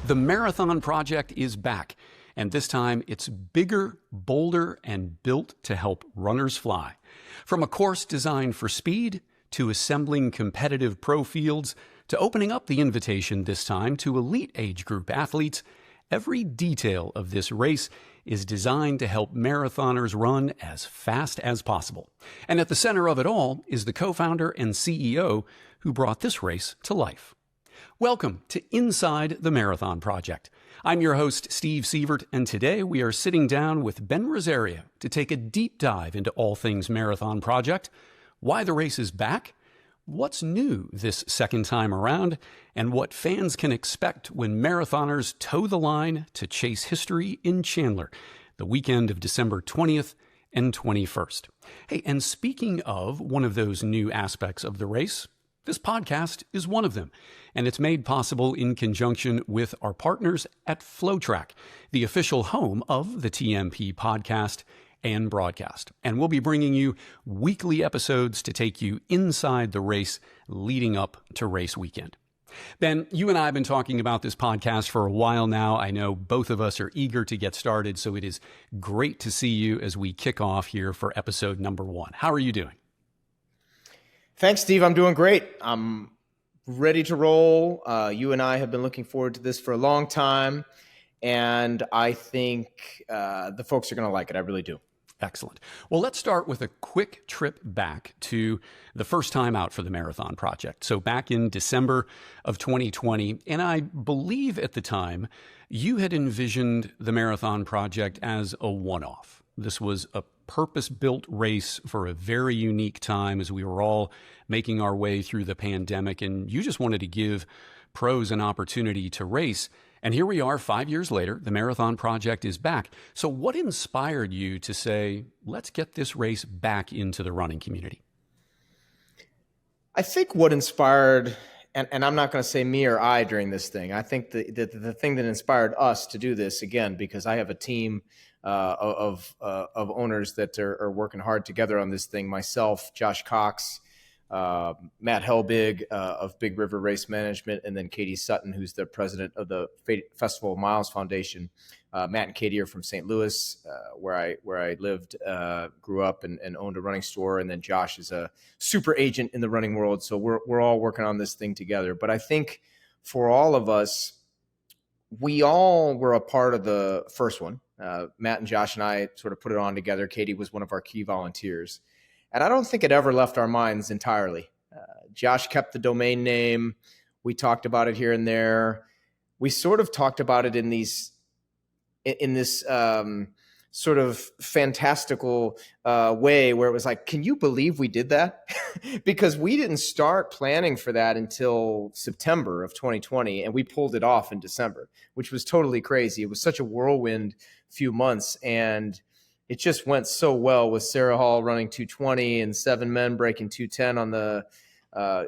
The Marathon Project is back, and this time it's bigger, bolder, and built to help runners fly. From a course designed for speed, to assembling competitive pro fields, to opening up the invitation this time to elite age group athletes, every detail of this race is designed to help marathoners run as fast as possible. And at the center of it all is the co-founder and CEO who brought this race to life. Welcome to Inside the Marathon Project. I'm your host, Steve Sievert, and today we are sitting down with Ben Rosario to take a deep dive into all things Marathon Project, why the race is back, what's new this second time around, and what fans can expect when marathoners toe the line to chase history in Chandler, the weekend of December 20th and 21st. Hey, and speaking of one of those new aspects of the race, this podcast is one of them, and it's made possible in conjunction with our partners at FloTrack, the official home of the TMP podcast and broadcast. And we'll be bringing you weekly episodes to take you inside the race leading up to race weekend. Ben, you and I have been talking about this podcast for a while now. I know both of us are eager to get started, so it is great to see you as we kick off here for episode number 1. How are you doing? Thanks, Steve. I'm doing great. I'm ready to roll. You and I have been looking forward to this for a long time, and I think the folks are going to like it. I really do. Excellent. Well, let's start with a quick trip back to the first time out for the Marathon Project. So back in December of 2020, and I believe at the time you had envisioned the Marathon Project as a one-off. This was a purpose-built race for a very unique time as we were all making our way through the pandemic, and you just wanted to give pros an opportunity to race. And here we are 5 years later, the Marathon Project is back. So what inspired you to say, let's get this race back into the running community? I think what inspired, and I'm not going to say me or I during this thing, I think the thing that inspired us to do this, again, because I have a team of owners that are working hard together on this thing, myself, Josh Cox, Matt Helbig of Big River Race Management, and then Katie Sutton, who's the president of the Festival of Miles Foundation. Matt and Katie are from St. Louis, where I lived, grew up, and owned a running store. And then Josh is a super agent in the running world. So we're all working on this thing together. But I think for all of us, we all were a part of the first one. Matt and Josh and I sort of put it on together. Katie was one of our key volunteers. And I don't think it ever left our minds entirely. Josh kept the domain name. We talked about it here and there. We sort of talked about it in this sort of fantastical way where it was like, can you believe we did that? Because we didn't start planning for that until September of 2020, and we pulled it off in December, which was totally crazy. It was such a whirlwind few months, and it just went so well with Sarah Hall running 220 and 7 men breaking 210 on the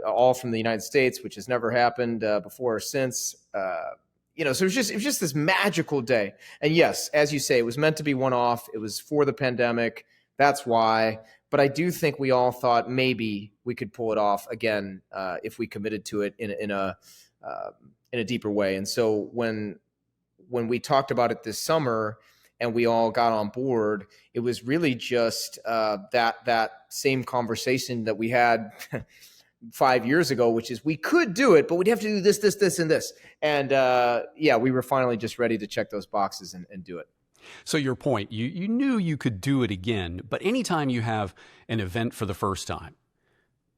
all from the United States, which has never happened before or since. So it was just this magical day. And yes, as you say, it was meant to be one-off. It was for the pandemic. That's why. But I do think we all thought maybe we could pull it off again if we committed to it in a deeper way. And so when we talked about it this summer, and we all got on board, it was really just that same conversation that we had 5 years ago, which is we could do it, but we'd have to do this, and this. And we were finally just ready to check those boxes and do it. So your point, you knew you could do it again, but anytime you have an event for the first time,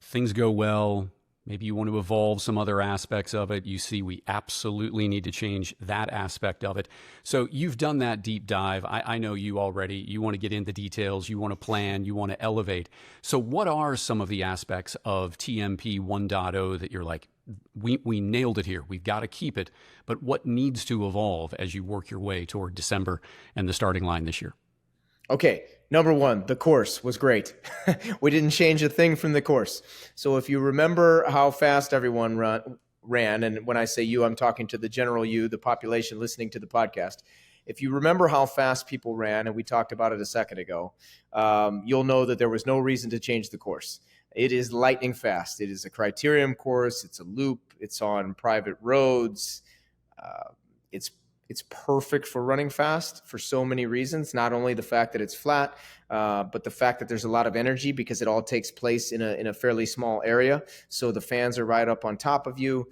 things go well, maybe you want to evolve some other aspects of it. You see, we absolutely need to change that aspect of it. So you've done that deep dive. I know you already. You want to get into details. You want to plan. You want to elevate. So what are some of the aspects of TMP 1.0 that you're like, we nailed it here. We've got to keep it. But what needs to evolve as you work your way toward December and the starting line this year? Okay. Number one, the course was great. We didn't change a thing from the course. So if you remember how fast everyone ran, and when I say you, I'm talking to the general you, the population listening to the podcast. If you remember how fast people ran, and we talked about it a second ago, you'll know that there was no reason to change the course. It is lightning fast. It is a criterium course. It's a loop. It's on private roads. It's perfect for running fast for so many reasons. Not only the fact that it's flat, but the fact that there's a lot of energy because it all takes place in a fairly small area. So the fans are right up on top of you.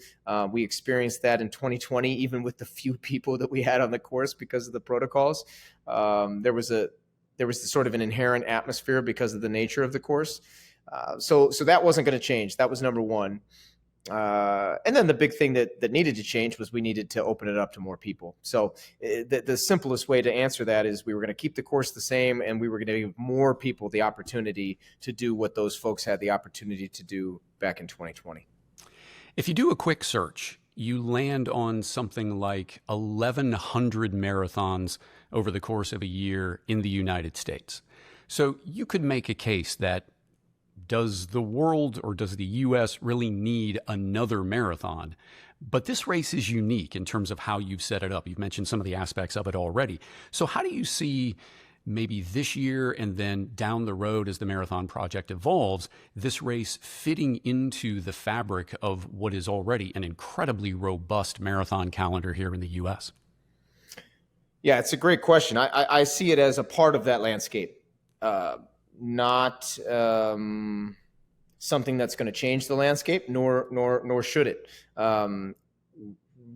We experienced that in 2020, even with the few people that we had on the course because of the protocols. There was sort of an inherent atmosphere because of the nature of the course. So that wasn't going to change. That was number one. And then the big thing that needed to change was we needed to open it up to more people. So the simplest way to answer that is we were going to keep the course the same, and we were going to give more people the opportunity to do what those folks had the opportunity to do back in 2020. If you do a quick search, you land on something like 1,100 marathons over the course of a year in the United States. So you could make a case that does the world or does the U.S. really need another marathon? But this race is unique in terms of how you've set it up. You've mentioned some of the aspects of it already. So how do you see maybe this year and then down the road as the marathon project evolves, this race fitting into the fabric of what is already an incredibly robust marathon calendar here in the U.S.? Yeah, it's a great question. I see it as a part of that landscape. Not something that's going to change the landscape, nor should it.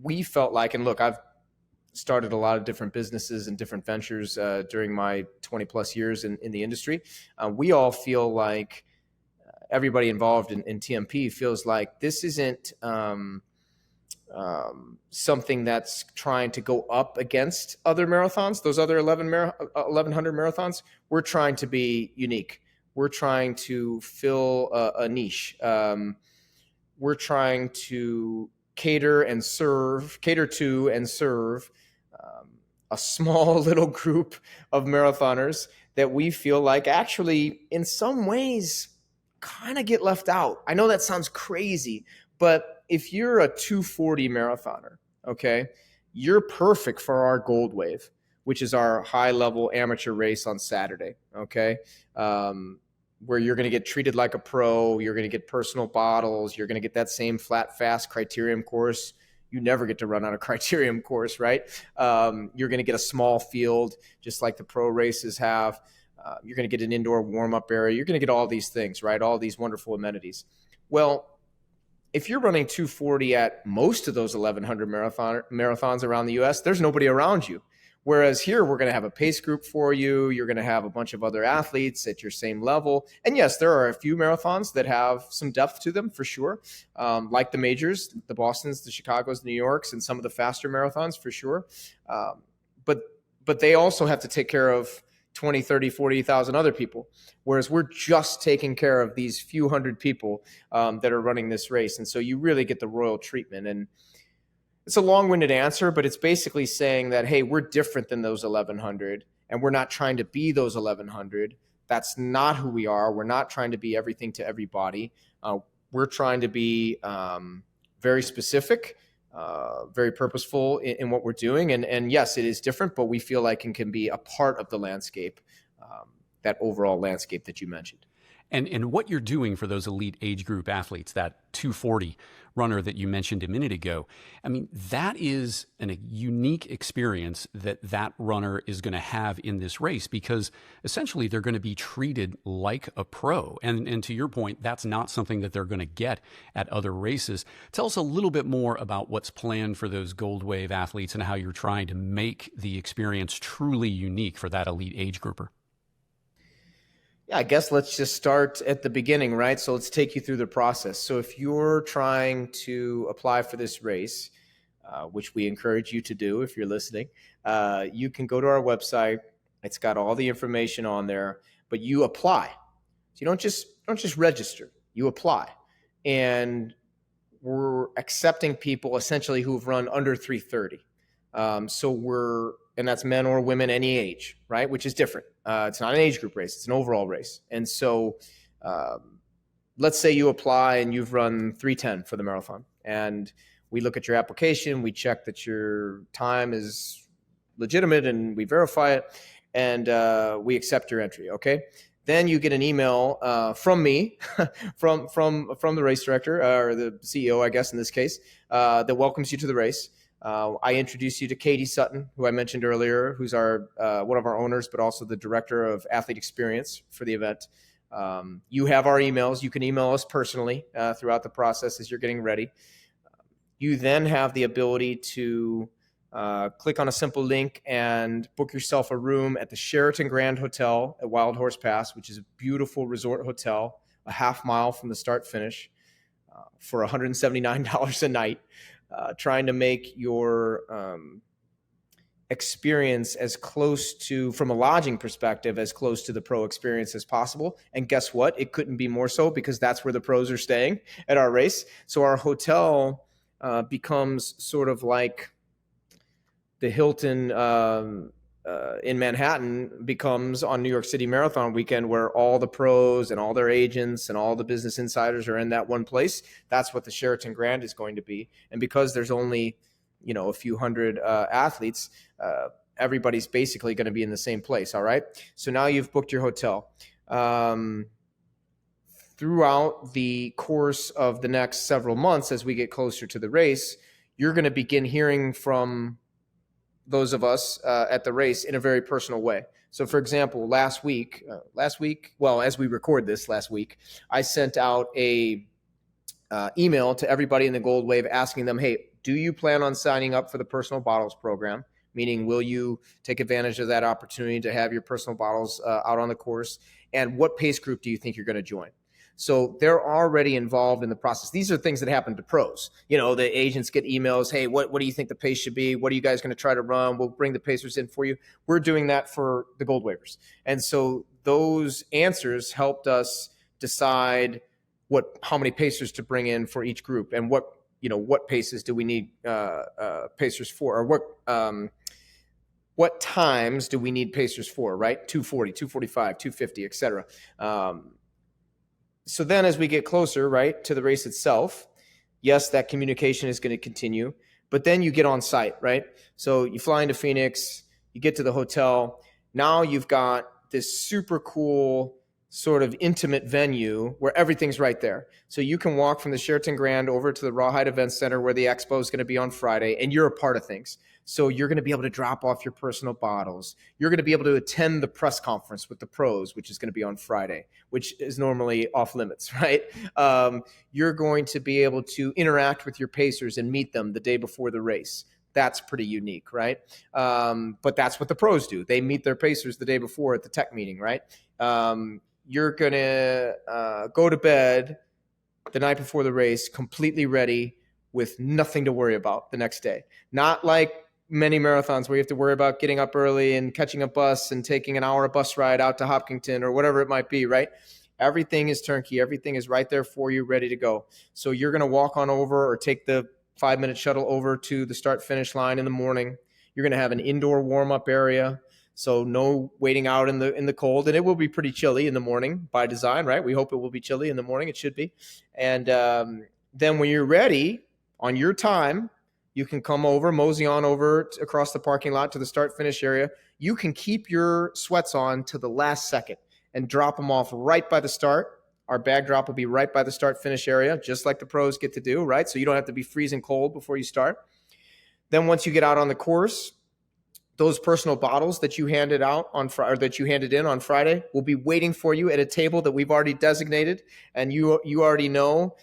We felt like, and look, I've started a lot of different businesses and different ventures during my 20 plus years in the industry. We all feel like everybody involved in TMP feels like this isn't something that's trying to go up against other marathons, those other 1,100 marathons. We're trying to be unique. We're trying to fill a niche. We're trying to cater to and serve a small little group of marathoners that we feel like actually in some ways kind of get left out. I know that sounds crazy, but if you're a 240 marathoner, okay, you're perfect for our Gold Wave, which is our high-level amateur race on Saturday, okay, where you're going to get treated like a pro, you're going to get personal bottles, you're going to get that same flat, fast criterium course. You never get to run on a criterium course, right? You're going to get a small field, just like the pro races have. You're going to get an indoor warm-up area. You're going to get all these things, right? All these wonderful amenities. Well, if you're running 240 at most of those 1,100 marathons around the U.S., there's nobody around you. Whereas here, we're going to have a pace group for you. You're going to have a bunch of other athletes at your same level. And yes, there are a few marathons that have some depth to them for sure, like the majors, the Bostons, the Chicagos, the New Yorks, and some of the faster marathons for sure. But they also have to take care of 20, 30, 40,000 other people, whereas we're just taking care of these few hundred people that are running this race. And so you really get the royal treatment. And it's a long-winded answer, but it's basically saying that, hey, we're different than those 1,100, and we're not trying to be those 1,100. That's not who we are. We're not trying to be everything to everybody. We're trying to be very specific, very purposeful in what we're doing. And yes, it is different, but we feel like it can be a part of the landscape, that overall landscape that you mentioned. And what you're doing for those elite age group athletes, that 240 runner that you mentioned a minute ago, I mean, that is a unique experience that runner is going to have in this race, because essentially they're going to be treated like a pro. And to your point, that's not something that they're going to get at other races. Tell us a little bit more about what's planned for those Gold Wave athletes and how you're trying to make the experience truly unique for that elite age grouper. Yeah, I guess let's just start at the beginning, right? So let's take you through the process. So if you're trying to apply for this race, which we encourage you to do if you're listening, you can go to our website. It's got all the information on there, but you apply. So you don't just register, you apply. And we're accepting people essentially who've run under 330. And that's men or women, any age, right? Which is different. It's not an age group race. It's an overall race. And so let's say you apply and you've run 3:10 for the marathon. And we look at your application. We check that your time is legitimate and we verify it. And we accept your entry, okay? Then you get an email from me, from the race director, or the CEO, I guess, in this case, that welcomes you to the race. I introduced you to Katie Sutton, who I mentioned earlier, who's our one of our owners, but also the director of athlete experience for the event. You have our emails. You can email us personally throughout the process as you're getting ready. You then have the ability to click on a simple link and book yourself a room at the Sheraton Grand Hotel at Wild Horse Pass, which is a beautiful resort hotel, a half mile from the start finish, for $179 a night, trying to make your experience as close to, from a lodging perspective, as close to the pro experience as possible. And guess what? It couldn't be more so, because that's where the pros are staying at our race. So our hotel becomes sort of like the Hilton in Manhattan becomes on New York City Marathon weekend, where all the pros and all their agents and all the business insiders are in that one place. That's what the Sheraton Grand is going to be. And because there's only, a few hundred athletes, everybody's basically going to be in the same place. All right. So now you've booked your hotel. Throughout the course of the next several months, as we get closer to the race, you're going to begin hearing from those of us at the race in a very personal way. So for example, last week, as we record this last week, I sent out a email to everybody in the Gold Wave asking them, hey, do you plan on signing up for the personal bottles program? Meaning, will you take advantage of that opportunity to have your personal bottles out on the course? And what pace group do you think you're going to join? So they're already involved in the process. These are things that happen to pros. The agents get emails, hey, what do you think the pace should be? What are you guys going to try to run? We'll bring the pacers in for you. We're doing that for the Gold Waivers. And so those answers helped us decide how many pacers to bring in for each group, and what paces do we need pacers for, or what times do we need pacers for, right? 240, 245, 250, et cetera. So then as we get closer, right, to the race itself, yes, that communication is going to continue, but then you get on site, right? So you fly into Phoenix, you get to the hotel. Now you've got this super cool sort of intimate venue where everything's right there. So you can walk from the Sheraton Grand over to the Rawhide Event Center, where the expo is going to be on Friday, and you're a part of things. So you're going to be able to drop off your personal bottles. You're going to be able to attend the press conference with the pros, which is going to be on Friday, which is normally off limits, right? You're going to be able to interact with your pacers and meet them the day before the race. That's pretty unique, right? But that's what the pros do. They meet their pacers the day before at the tech meeting, right? You're going to go to bed the night before the race completely ready, with nothing to worry about the next day. Not like many marathons where you have to worry about getting up early and catching a bus and taking an hour bus ride out to Hopkinton or whatever it might be, right? Everything is turnkey. Everything is right there for you, ready to go. So you're going to walk on over or take the 5-minute shuttle over to the start-finish line in the morning. You're going to have an indoor warm-up area. So no waiting out in the cold, and it will be pretty chilly in the morning by design, right? We hope it will be chilly in the morning. It should be. And then when you're ready on your time, you can come over, mosey on over across the parking lot to the start-finish area. You can keep your sweats on to the last second and drop them off right by the start. Our bag drop will be right by the start-finish area, just like the pros get to do, right? So you don't have to be freezing cold before you start. Then once you get out on the course, those personal bottles that you handed out on Friday, or that you handed in on Friday, will be waiting for you at a table that we've already designated, and you already know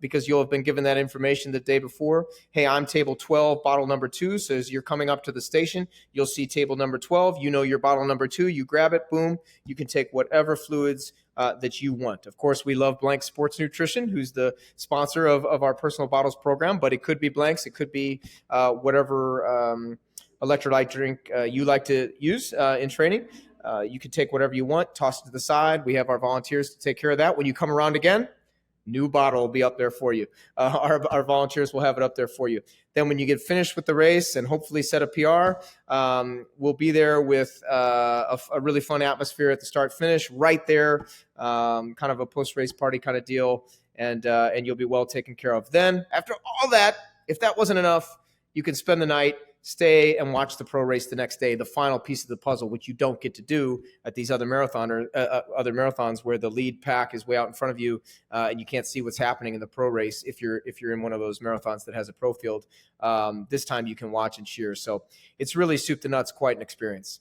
because you'll have been given that information the day before. Hey, I'm table 12, bottle number 2. So as you're coming up to the station, you'll see table number 12. You know your bottle number 2. You grab it, boom. You can take whatever fluids that you want. Of course, we love Blank Sports Nutrition, who's the sponsor of our personal bottles program, but it could be Blanks. It could be whatever electrolyte drink you like to use in training. You can take whatever you want, toss it to the side. We have our volunteers to take care of that. When you come around again, new bottle will be up there for you. Our volunteers will have it up there for you. Then when you get finished with the race and hopefully set a PR, we'll be there with a really fun atmosphere at the start finish right there, kind of a post-race party kind of deal, and you'll be well taken care of. Then after all that, if that wasn't enough, you can spend the night stay and watch the pro race the next day, the final piece of the puzzle, which you don't get to do at these other marathons where the lead pack is way out in front of you and you can't see what's happening in the pro race. If you're in one of those marathons that has a pro field, this time you can watch and cheer. So it's really soup to nuts, quite an experience.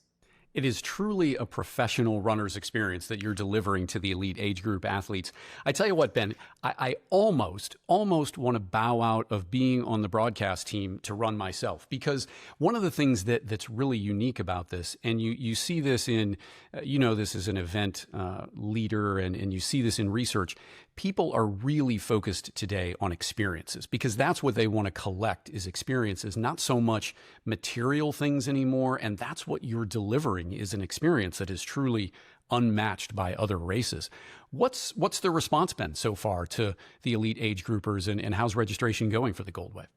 It is truly a professional runner's experience that you're delivering to the elite age group athletes. I tell you what, Ben, I almost want to bow out of being on the broadcast team to run myself, because one of the things that's really unique about this, and you see this in, this is an event leader, and you see this in research, people are really focused today on experiences, because that's what they want to collect is experiences, not so much material things anymore. And that's what you're delivering is an experience that is truly unmatched by other races. What's the response been so far to the elite age groupers, and how's registration going for the Gold Wave?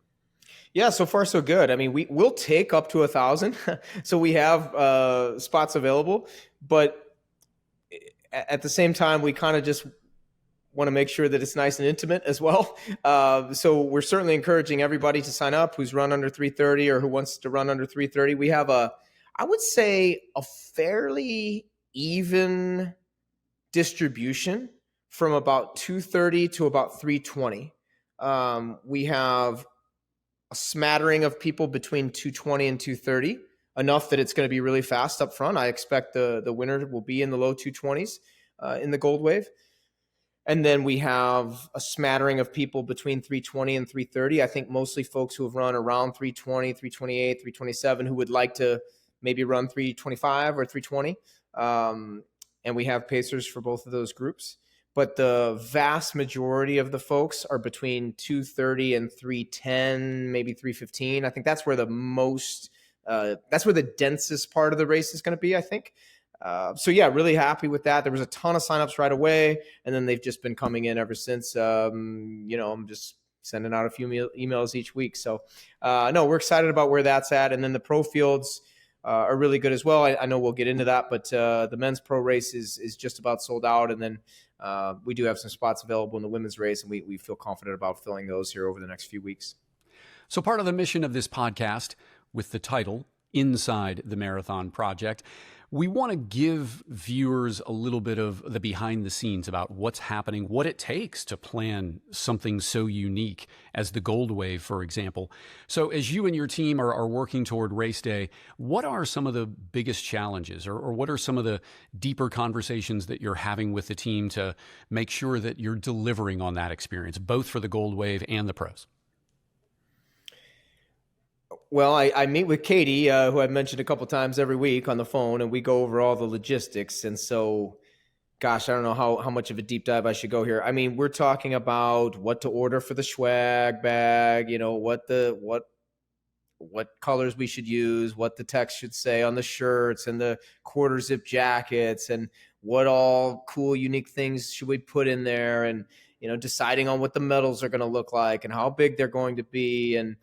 Yeah, so far so good. I mean, we'll take up to 1,000. So we have spots available, but at the same time, we kind of just want to make sure that it's nice and intimate as well. So we're certainly encouraging everybody to sign up who's run under 3:30 or who wants to run under 3:30. We have I would say, a fairly even distribution from about 2:30 to about 3:20. We have a smattering of people between 2:20 and 2:30, enough that it's going to be really fast up front. I expect the winner will be in the low 2:20s in the Gold Wave. And then we have a smattering of people between 3:20 and 3:30. I think mostly folks who have run around 3:20, 3:28, 3:27 who would like to maybe run 3:25 or 3:20. And we have pacers for both of those groups. But the vast majority of the folks are between 2:30 and 3:10, maybe 3:15. I think that's where that's where the densest part of the race is going to be, I think. So yeah, really happy with that. There was a ton of signups right away, and then they've just been coming in ever since. I'm just sending out a few emails each week. So no, we're excited about where that's at. And then the pro fields are really good as well. I know we'll get into that, but the men's pro race is just about sold out. And then we do have some spots available in the women's race, and we feel confident about filling those here over the next few weeks. So part of the mission of this podcast, with the title Inside the Marathon Project, we want to give viewers a little bit of the behind the scenes about what's happening, what it takes to plan something so unique as the Gold Wave, for example. So as you and your team are working toward race day, what are some of the biggest challenges, or what are some of the deeper conversations that you're having with the team to make sure that you're delivering on that experience, both for the Gold Wave and the pros? Well, I meet with Katie, who I've mentioned a couple times every week on the phone, and we go over all the logistics. And so, gosh, I don't know how much of a deep dive I should go here. I mean, we're talking about what to order for the swag bag, what colors we should use, what the text should say on the shirts and the quarter zip jackets, and what all cool, unique things should we put in there, and, deciding on what the medals are going to look like and how big they're going to be, and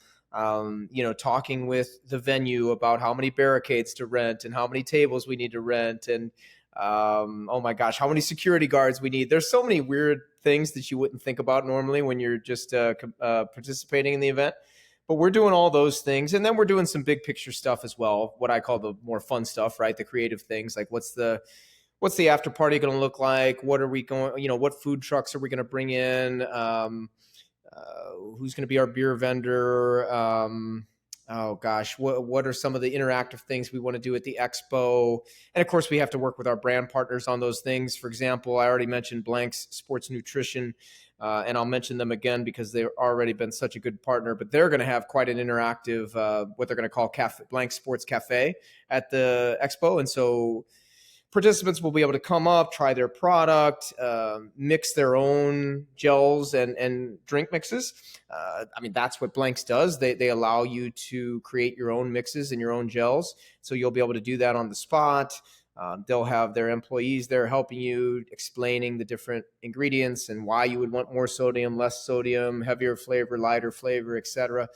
talking with the venue about how many barricades to rent and how many tables we need to rent, and oh my gosh, how many security guards we need. There's so many weird things that you wouldn't think about normally when you're just participating in the event. But we're doing all those things, and then we're doing some big picture stuff as well, what I call the more fun stuff, right? The creative things, like what's the after party going to look like? What are we going, what food trucks are we going to bring in? Who's going to be our beer vendor? What are some of the interactive things we want to do at the expo? And of course, we have to work with our brand partners on those things. For example, I already mentioned Blank's Sports Nutrition, and I'll mention them again because they've already been such a good partner. But they're going to have quite an interactive, what they're going to call Blank Sports Cafe at the expo. And so participants will be able to come up, try their product, mix their own gels and drink mixes. That's what Blanks does. They allow you to create your own mixes and your own gels. So you'll be able to do that on the spot. They'll have their employees there helping you, explaining the different ingredients and why you would want more sodium, less sodium, heavier flavor, lighter flavor, etc.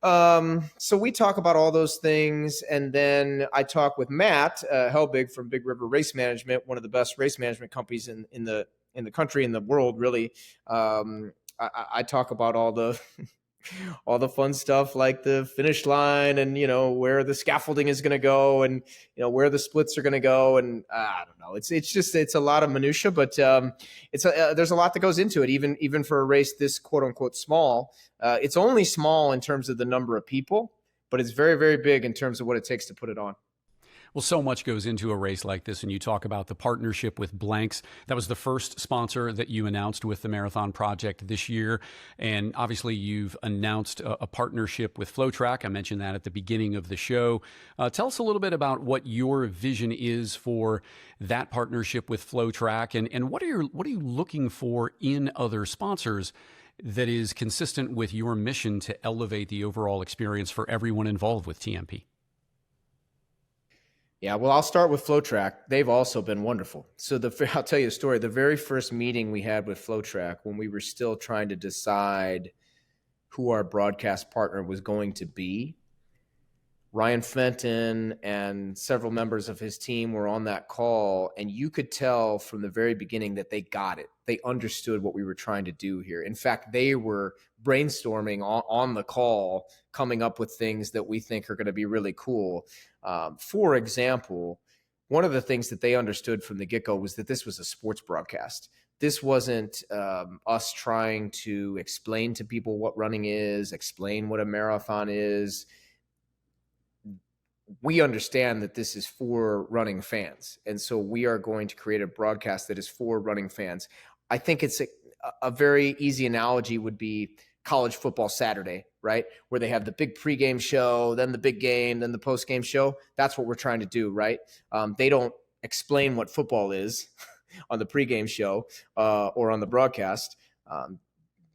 So we talk about all those things, and then I talk with Matt Helbig from Big River Race Management, one of the best race management companies in the country, in the world, really. I talk about all the all the fun stuff like the finish line and, where the scaffolding is going to go and, where the splits are going to go. And I don't know, it's a lot of minutia, but there's a lot that goes into it. Even for a race this quote unquote small, it's only small in terms of the number of people, but it's very, very big in terms of what it takes to put it on. Well, so much goes into a race like this, and you talk about the partnership with Blanks. That was the first sponsor that you announced with the Marathon Project this year, and obviously you've announced a partnership with FloTrack. I mentioned that at the beginning of the show. Tell us a little bit about what your vision is for that partnership with FloTrack, and what are you looking for in other sponsors that is consistent with your mission to elevate the overall experience for everyone involved with TMP? Yeah, well, I'll start with FloTrack. They've also been wonderful. So I'll tell you a story. The very first meeting we had with FloTrack, when we were still trying to decide who our broadcast partner was going to be, Ryan Fenton and several members of his team were on that call, and you could tell from the very beginning that they got it. They understood what we were trying to do here. In fact, they were brainstorming on the call, coming up with things that we think are going to be really cool. For example, one of the things that they understood from the get-go was that this was a sports broadcast. This wasn't us trying to explain to people what running is, explain what a marathon is. We understand that this is for running fans. And so we are going to create a broadcast that is for running fans. I think it's a very easy analogy would be college football Saturday, right? Where they have the big pregame show, then the big game, then the postgame show. That's what we're trying to do, right? They don't explain what football is on the pregame show or on the broadcast.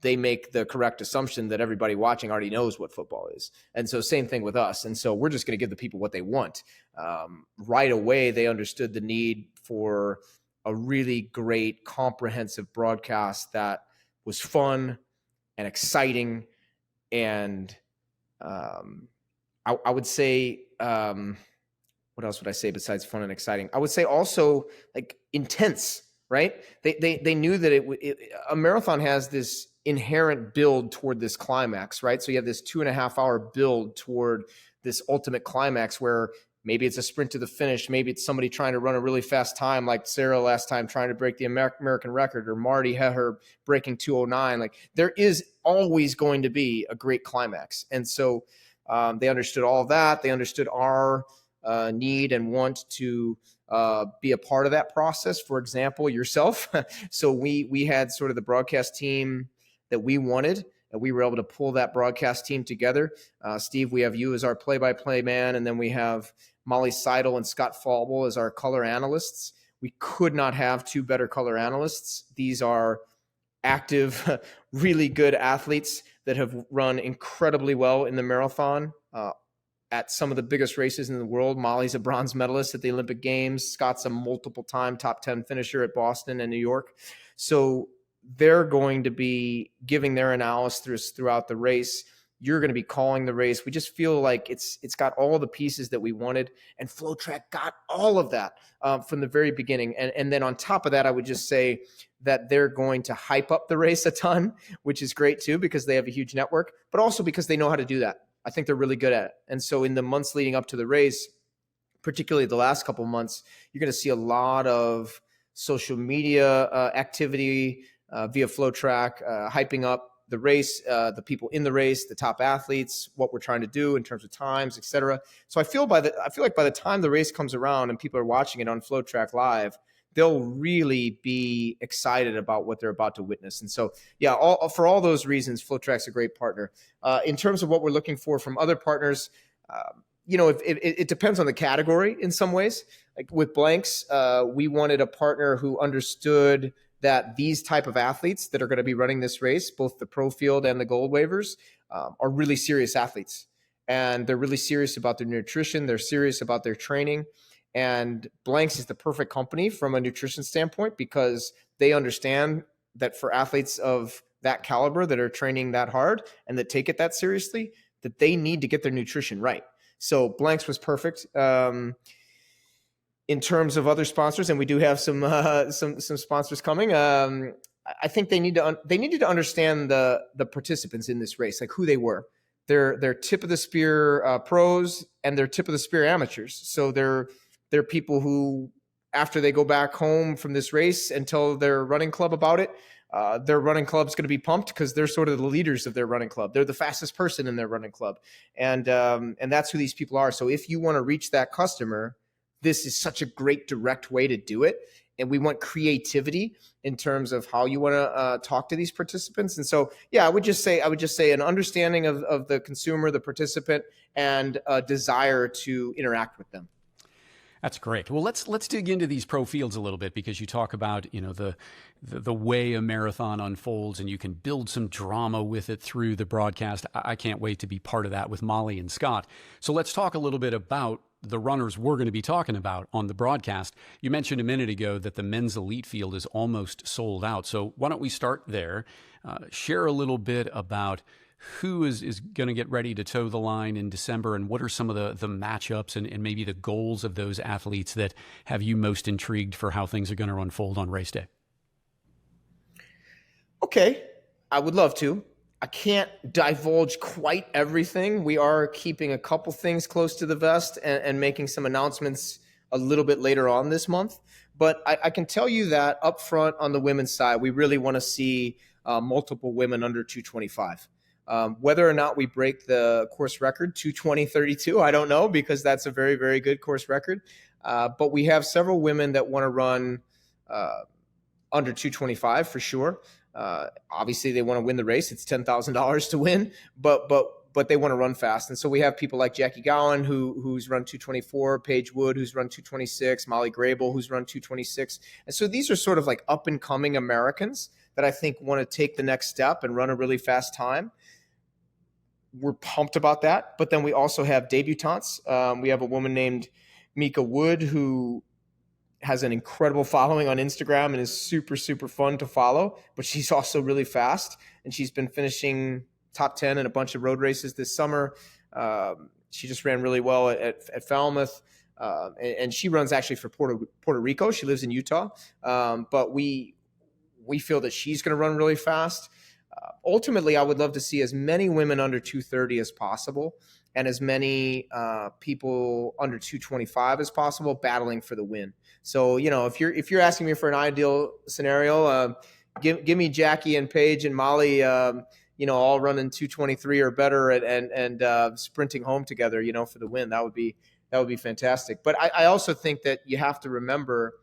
They make the correct assumption that everybody watching already knows what football is. And so same thing with us. And so we're just going to give the people what they want. Right away, they understood the need for a really great comprehensive broadcast that was fun and exciting. And I would say, what else would I say besides fun and exciting? I would say also like intense, right? They knew that a marathon has this inherent build toward this climax, right? So you have this 2.5 hour build toward this ultimate climax where maybe it's a sprint to the finish. Maybe it's somebody trying to run a really fast time like Sarah last time trying to break the American record, or Marty had her breaking 2:09. Like there is always going to be a great climax. And so they understood all of that. They understood our need and want to be a part of that process. For example, yourself. So we had sort of the broadcast team that we wanted, and we were able to pull that broadcast team together. Steve, we have you as our play-by-play man, and then we have Molly Seidel and Scott Falble as our color analysts. We could not have two better color analysts. These are active, really good athletes that have run incredibly well in the marathon at some of the biggest races in the world. Molly's a bronze medalist at the Olympic Games. Scott's a multiple-time top 10 finisher at Boston and New York. So they're going to be giving their analysis throughout the race. You're going to be calling the race. We just feel like it's got all the pieces that we wanted, and FloTrack got all of that from the very beginning. And then on top of that, I would just say that they're going to hype up the race a ton, which is great too, because they have a huge network, but also because they know how to do that. I think they're really good at it. And so in the months leading up to the race, particularly the last couple of months, you're going to see a lot of social media activity via FloTrack, hyping up the race, the people in the race, the top athletes, what we're trying to do in terms of times, et cetera. So I feel like by the time the race comes around and people are watching it on FloTrack Live, they'll really be excited about what they're about to witness. And so, yeah, for all those reasons, FloTrack's a great partner. In terms of what we're looking for from other partners, it depends on the category in some ways. Like with Blanks, we wanted a partner who understood that these type of athletes that are going to be running this race, both the pro field and the gold waivers, are really serious athletes. And they're really serious about their nutrition. They're serious about their training. And Blanks is the perfect company from a nutrition standpoint because they understand that for athletes of that caliber that are training that hard and that take it that seriously, that they need to get their nutrition right. So Blanks was perfect. In terms of other sponsors, and we do have some sponsors coming. I think they needed to understand the participants in this race, like who they were. They're tip of the spear pros and they're tip of the spear amateurs. So they're people who, after they go back home from this race and tell their running club about it, their running club's going to be pumped because they're sort of the leaders of their running club. They're the fastest person in their running club, and that's who these people are. So if you want to reach that customer, this is such a great direct way to do it. And we want creativity in terms of how you want to talk to these participants. And so, yeah, I would just say an understanding of the consumer, the participant, and a desire to interact with them. That's great. Well, let's dig into these pro fields a little bit, because you talk about, the way a marathon unfolds, and you can build some drama with it through the broadcast. I can't wait to be part of that with Molly and Scott. So let's talk a little bit about the runners we're going to be talking about on the broadcast. You mentioned a minute ago that the men's elite field is almost sold out. So why don't we start there? Share a little bit about who is going to get ready to toe the line in December, and what are some of the matchups and maybe the goals of those athletes that have you most intrigued for how things are going to unfold on race day? Okay, I would love to. I can't divulge quite everything. We are keeping a couple things close to the vest and making some announcements a little bit later on this month. But I can tell you that up front on the women's side, we really want to see multiple women under 225. Whether or not we break the course record, 2:20:32, I don't know, because that's a very, very good course record. But we have several women that want to run under 225 for sure. Obviously, they want to win the race. It's $10,000 to win, but they want to run fast. And so we have people like Jackie Gowan, who's run 224, Paige Wood, who's run 226, Molly Grable, who's run 226. And so these are sort of like up and coming Americans that I think want to take the next step and run a really fast time. We're pumped about that. But then we also have debutantes. We have a woman named Mika Wood, who has an incredible following on Instagram and is super, super fun to follow. But she's also really fast, and she's been finishing top 10 in a bunch of road races this summer. She just ran really well at Falmouth. And she runs actually for Puerto Rico. She lives in Utah. But we feel that she's going to run really fast. Ultimately, I would love to see as many women under 230 as possible, and as many people under 225 as possible battling for the win. So, if you're asking me for an ideal scenario, give me Jackie and Paige and Molly, all running 223 or better and sprinting home together, for the win. That would be fantastic. But I also think that you have to remember,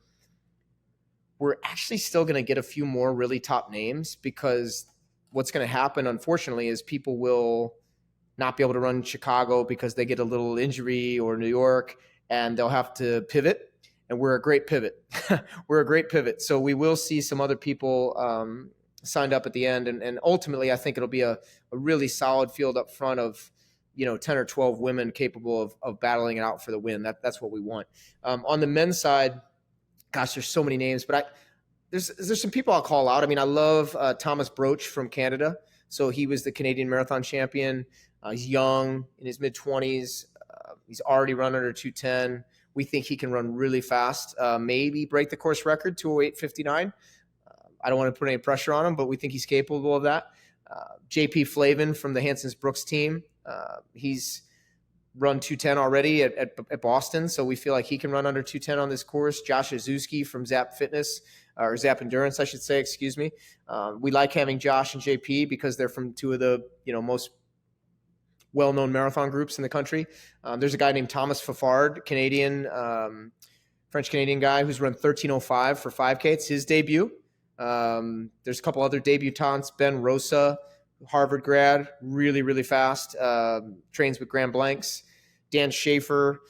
we're actually still going to get a few more really top names, because what's going to happen, unfortunately, is people will not be able to run Chicago because they get a little injury, or New York, and they'll have to pivot. And we're a great pivot. We're a great pivot. So we will see some other people signed up at the end. And ultimately, I think it'll be a really solid field up front of, 10 or 12 women capable of battling it out for the win. That's what we want. On the men's side, gosh, there's so many names, but there's some people I'll call out. I mean, I love Thomas Broach from Canada. So he was the Canadian marathon champion. He's young, in his mid-20s. He's already run under 210. We think he can run really fast, maybe break the course record, 208:59. I don't want to put any pressure on him, but we think he's capable of that. JP Flavin from the Hansons Brooks team. He's run 210 already at Boston, so we feel like he can run under 210 on this course. Josh Azuski from Zap Fitness, or Zap Endurance, I should say, excuse me. We like having Josh and JP because they're from two of the most well-known marathon groups in the country. There's a guy named Thomas Fafard, Canadian, French-Canadian guy who's run 13:05 for 5K. It's his debut. There's a couple other debutantes. Ben Rosa, Harvard grad, really, really fast. Trains with Grand Blancs. Dan Schaefer,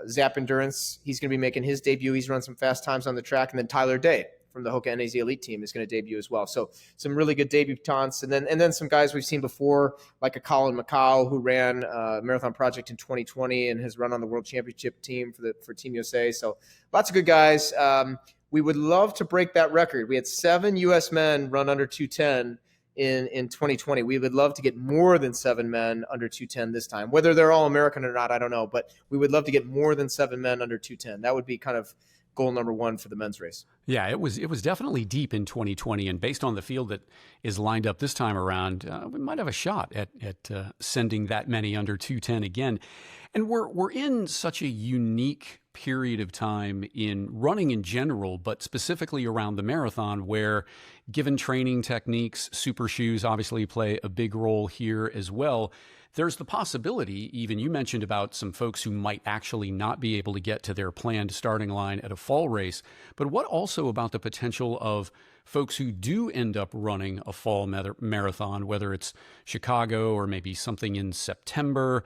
Zap Endurance. He's going to be making his debut. He's run some fast times on the track. And then Tyler Day from the Hoka NAZ Elite team is going to debut as well. So some really good debutantes. And then some guys we've seen before, like a Colin McCow, who ran Marathon Project in 2020 and has run on the World Championship team for Team USA. So lots of good guys. We would love to break that record. We had 7 U.S. men run under 210 in 2020. We would love to get more than 7 men under 210 this time. Whether they're all American or not, I don't know. But we would love to get more than 7 men under 210. That would be kind of goal number one for the men's race. Yeah, it was definitely deep in 2020, and based on the field that is lined up this time around, we might have a shot at sending that many under 210 again. And we're in such a unique period of time in running in general, but specifically around the marathon, where given training techniques, super shoes obviously play a big role here as well. There's the possibility, even you mentioned about some folks who might actually not be able to get to their planned starting line at a fall race. But what also about the potential of folks who do end up running a fall marathon, whether it's Chicago or maybe something in September?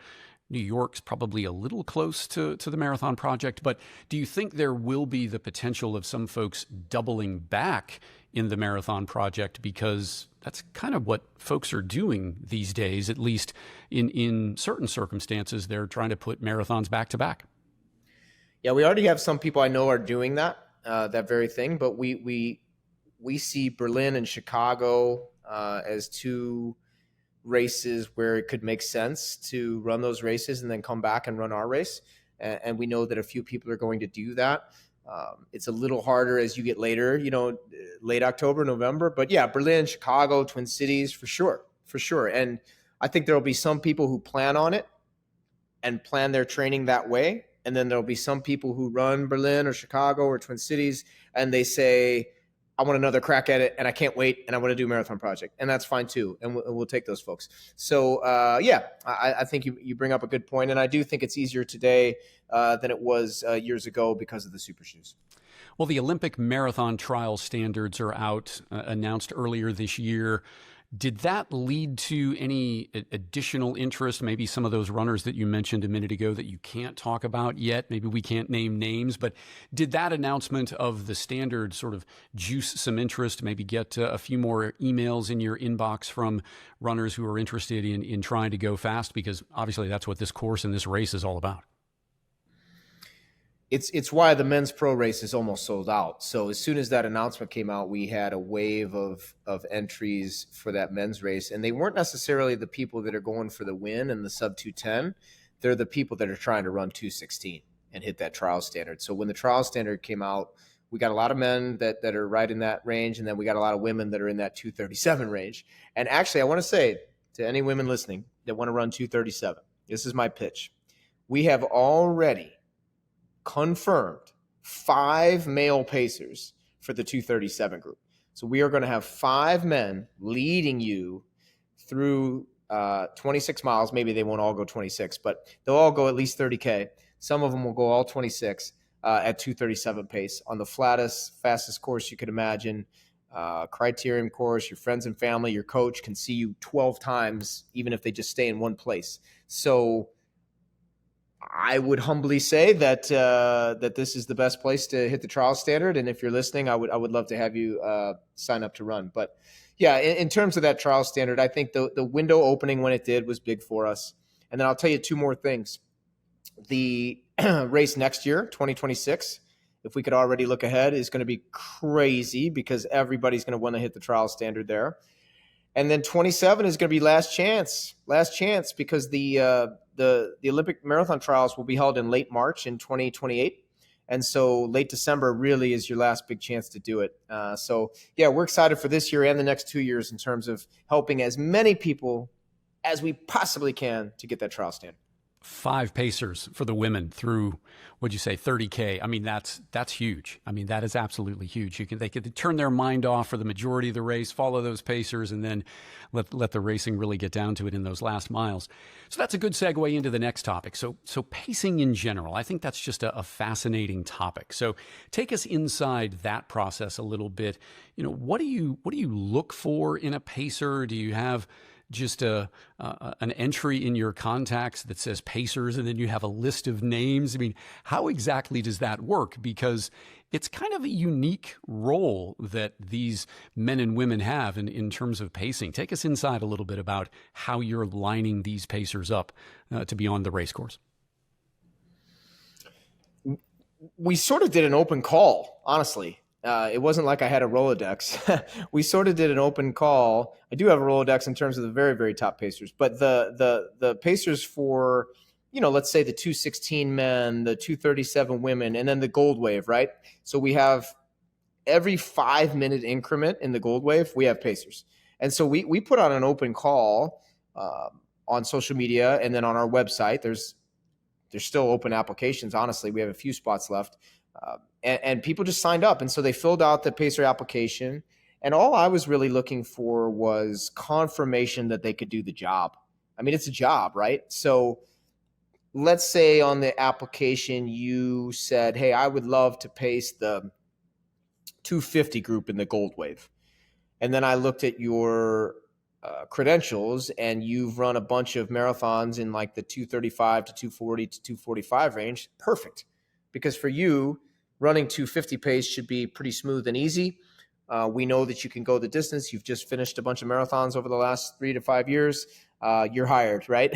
New York's probably a little close to the marathon project, but do you think there will be the potential of some folks doubling back in the marathon project, because that's kind of what folks are doing these days, at least in certain circumstances? They're trying to put marathons back to back. Yeah, we already have some people I know are doing that very thing, but we see Berlin and Chicago as two races where it could make sense to run those races and then come back and run our race. And we know that a few people are going to do that. It's a little harder as you get later, late October, November. But yeah, Berlin, Chicago, Twin Cities, for sure. And I think there will be some people who plan on it and plan their training that way. And then there'll be some people who run Berlin or Chicago or Twin Cities, and they say, I want another crack at it, and I can't wait, and I want to do a marathon project. And that's fine too, and we'll take those folks. So I think you bring up a good point, and I do think it's easier today than it was years ago because of the super shoes. Well, the Olympic marathon trial standards are out, announced earlier this year. Did that lead to any additional interest? Maybe some of those runners that you mentioned a minute ago that you can't talk about yet, maybe we can't name names, but did that announcement of the standards sort of juice some interest, maybe get a few more emails in your inbox from runners who are interested in trying to go fast? Because obviously that's what this course and this race is all about. It's why the men's pro race is almost sold out. So as soon as that announcement came out, we had a wave of entries for that men's race. And they weren't necessarily the people that are going for the win and the sub 210. They're the people that are trying to run 216 and hit that trial standard. So when the trial standard came out, we got a lot of men that are right in that range. And then we got a lot of women that are in that 237 range. And actually, I want to say to any women listening that want to run 237, this is my pitch. We have already confirmed 5 male pacers for the 237 group. So we are going to have 5 men leading you through 26 miles. Maybe they won't all go 26, but they'll all go at least 30K. Some of them will go all 26 at 237 pace on the flattest, fastest course you could imagine. Criterium course, your friends and family, your coach can see you 12 times, even if they just stay in one place. So I would humbly say that that this is the best place to hit the trial standard. And if you're listening, I would love to have you sign up to run. But yeah, in terms of that trial standard, I think the window opening when it did was big for us. And then I'll tell you 2 more things. The race next year, 2026, if we could already look ahead, is going to be crazy because everybody's going to want to hit the trial standard there. And then 27 is going to be last chance because the Olympic marathon trials will be held in late March in 2028. And so late December really is your last big chance to do it. So yeah, we're excited for this year and the next 2 years in terms of helping as many people as we possibly can to get that trial standard. 5 pacers for the women through, what'd you say, 30K? I mean, that's huge. I mean, that is absolutely huge. They could turn their mind off for the majority of the race, follow those pacers, and then let the racing really get down to it in those last miles. So that's a good segue into the next topic. So pacing in general, I think that's just a fascinating topic. So take us inside that process a little bit. What do you look for in a pacer? Do you have just an entry in your contacts that says pacers, and then you have a list of names? I mean, how exactly does that work? Because it's kind of a unique role that these men and women have in terms of pacing. Take us inside a little bit about how you're lining these pacers up to be on the race course. We sort of did an open call, honestly. It wasn't like I had a Rolodex. We sort of did an open call. I do have a Rolodex in terms of the very, very top pacers, but the pacers for, let's say the 216 men, the 237 women, and then the gold wave, right? So we have every 5-minute increment in the gold wave, we have pacers. And so we put on an open call on social media and then on our website. There's still open applications. Honestly, we have a few spots left. And people just signed up. And so they filled out the pacer application. And all I was really looking for was confirmation that they could do the job. I mean, it's a job, right? So let's say on the application you said, hey, I would love to pace the 250 group in the gold wave. And then I looked at your credentials, and you've run a bunch of marathons in like the 235 to 240 to 245 range. Perfect. Because for you, running 250 pace should be pretty smooth and easy. We know that you can go the distance. You've just finished a bunch of marathons over the last 3 to 5 years. You're hired, right?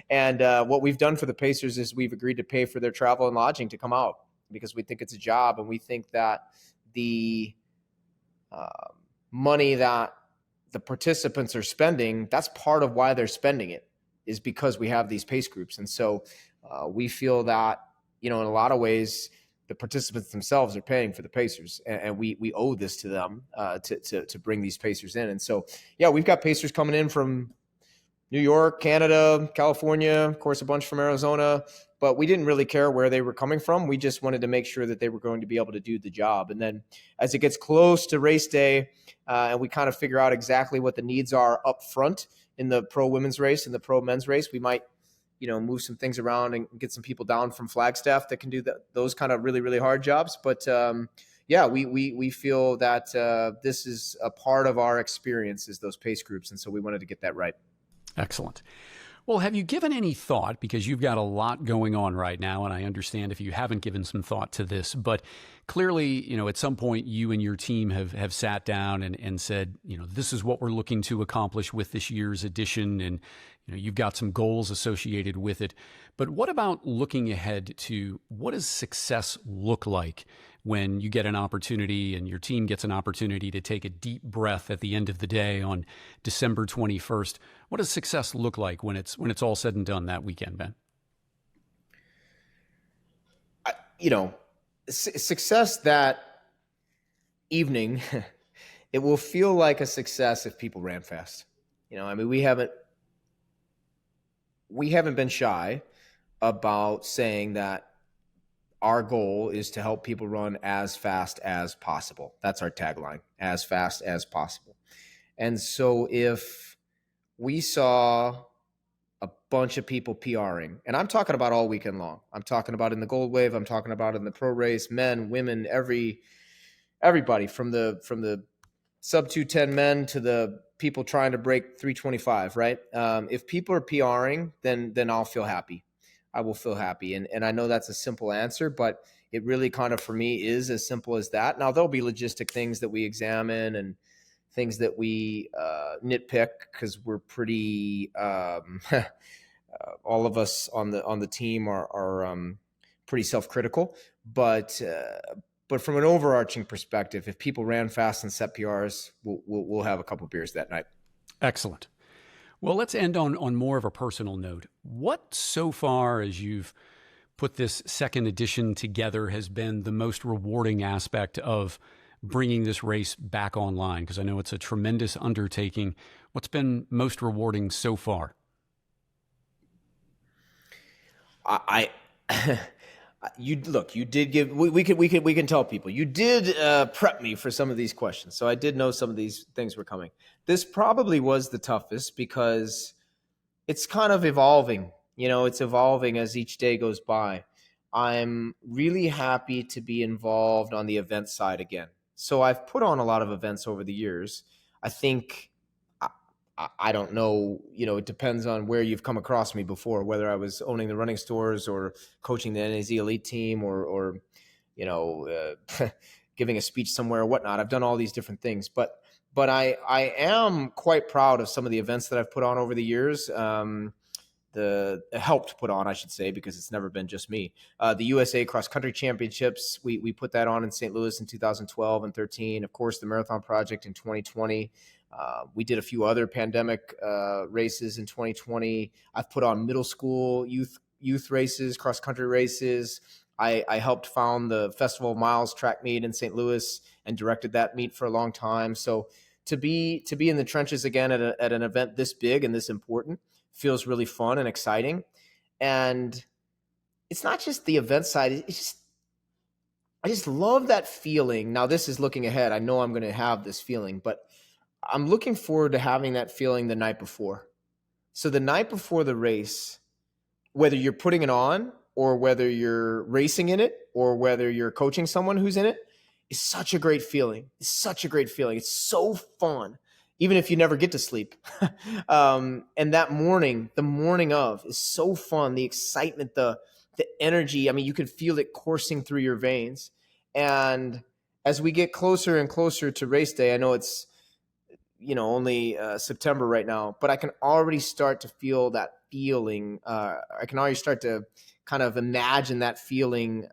And what we've done for the Pacers is we've agreed to pay for their travel and lodging to come out, because we think it's a job, and we think that the money that the participants are spending, that's part of why they're spending it, is because we have these pace groups. And so we feel that, in a lot of ways, the participants themselves are paying for the Pacers, and we owe this to them to bring these Pacers in. And so, yeah, we've got Pacers coming in from New York, Canada, California, of course, a bunch from Arizona, but we didn't really care where they were coming from. We just wanted to make sure that they were going to be able to do the job. And then as it gets close to race day, and we kind of figure out exactly what the needs are up front in the pro women's race and the pro men's race, we might, move some things around and get some people down from Flagstaff that can do those kind of really, really hard jobs. But yeah, we feel that this is a part of our experience, is those pace groups. And so we wanted to get that right. Excellent. Well, have you given any thought, because you've got a lot going on right now, and I understand if you haven't given some thought to this, but clearly, at some point you and your team have sat down and said, this is what we're looking to accomplish with this year's edition, and you've got some goals associated with it. But what about looking ahead to what does success look like when you get an opportunity and your team gets an opportunity to take a deep breath at the end of the day on December 21st? What does success look like when it's all said and done that weekend, Ben? Success that evening, it will feel like a success if people ran fast. We haven't been shy about saying that our goal is to help people run as fast as possible. That's our tagline, as fast as possible. And so if we saw a bunch of people PRing, and I'm talking about all weekend long, I'm talking about in the gold wave, I'm talking about in the pro race, men, women, everybody from the sub 210 men to the people trying to break 325, right? If people are PRing, then I'll feel happy. I will feel happy. And I know that's a simple answer, but it really kind of, for me, is as simple as that. Now, there'll be logistic things that we examine and things that we nitpick, because we're pretty all of us on the team are pretty self-critical. But from an overarching perspective, if people ran fast and set PRs, we'll have a couple of beers that night. Excellent. Well, let's end on more of a personal note. What, so far as you've put this second edition together, has been the most rewarding aspect of bringing this race back online? Because I know it's a tremendous undertaking. What's been most rewarding so far? You did give, we can tell people, you did prep me for some of these questions. So I did know some of these things were coming. This probably was the toughest, because it's kind of evolving. It's evolving as each day goes by. I'm really happy to be involved on the event side again. So I've put on a lot of events over the years. I think, I don't know, it depends on where you've come across me before, whether I was owning the running stores or coaching the NAZ elite team or giving a speech somewhere or whatnot. I've done all these different things, but I am quite proud of some of the events that I've put on over the years. Helped put on, I should say, because it's never been just me. The USA Cross Country Championships, we put that on in St. Louis in 2012 and 13. Of course, the Marathon Project in 2020. We did a few other pandemic races in 2020. I've put on middle school youth youth races, cross-country races. I helped found the Festival of Miles track meet in St. Louis and directed that meet for a long time. So to be in the trenches again at an event this big and this important feels really fun and exciting. And it's not just the event side. I just love that feeling. Now, this is looking ahead. I know I'm going to have this feeling, but I'm looking forward to having that feeling the night before. So the night before the race, whether you're putting it on or whether you're racing in it or whether you're coaching someone who's in it, is such a great feeling. It's such a great feeling. It's so fun, even if you never get to sleep. And that morning, the morning of, is so fun. The excitement, the energy, I mean, you can feel it coursing through your veins. And as we get closer and closer to race day, I know it's, only September right now, but I can already start to feel that feeling. I can already start to kind of imagine that feeling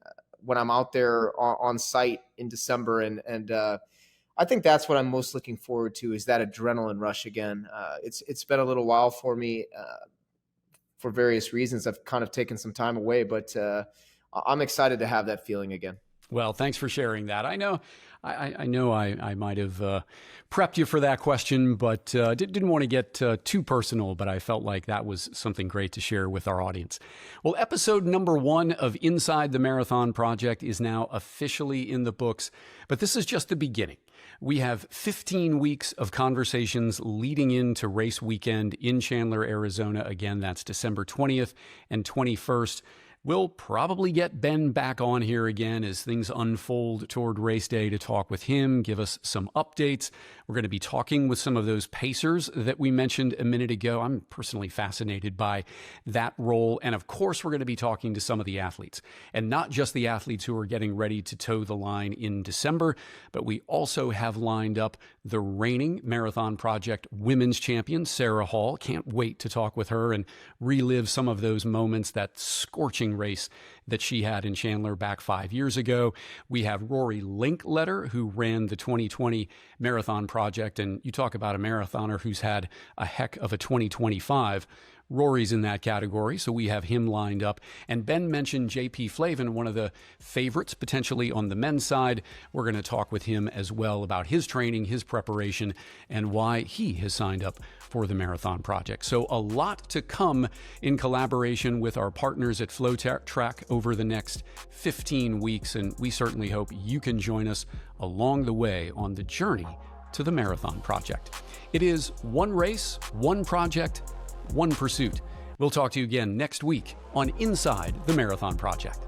when I'm out there on site in December. And I think that's what I'm most looking forward to, is that adrenaline rush again. It's been a little while for me for various reasons. I've kind of taken some time away, but I'm excited to have that feeling again. Well, thanks for sharing that. I know I might have prepped you for that question, but didn't want to get too personal, but I felt like that was something great to share with our audience. Well, episode number 1 of Inside the Marathon Project is now officially in the books, but this is just the beginning. We have 15 weeks of conversations leading into race weekend in Chandler, Arizona. Again, that's December 20th and 21st. We'll probably get Ben back on here again as things unfold toward race day to talk with him, give us some updates. We're going to be talking with some of those pacers that we mentioned a minute ago. I'm personally fascinated by that role. And of course, we're going to be talking to some of the athletes, and not just the athletes who are getting ready to toe the line in December, but we also have lined up the reigning Marathon Project women's champion, Sarah Hall. Can't wait to talk with her and relive some of those moments, that scorching race that she had in Chandler back 5 years ago. We have Rory Linkletter, who ran the 2020 Marathon Project, and you talk about a marathoner who's had a heck of a 2025. Rory's in that category, so we have him lined up. And Ben mentioned JP Flavin, one of the favorites potentially on the men's side. We're going to talk with him as well about his training, his preparation, and why he has signed up for the Marathon Project. So a lot to come in collaboration with our partners at FloTrack over the next 15 weeks, and we certainly hope you can join us along the way on the journey to the Marathon Project. It is one race, one project, one pursuit. We'll talk to you again next week on Inside the Marathon Project.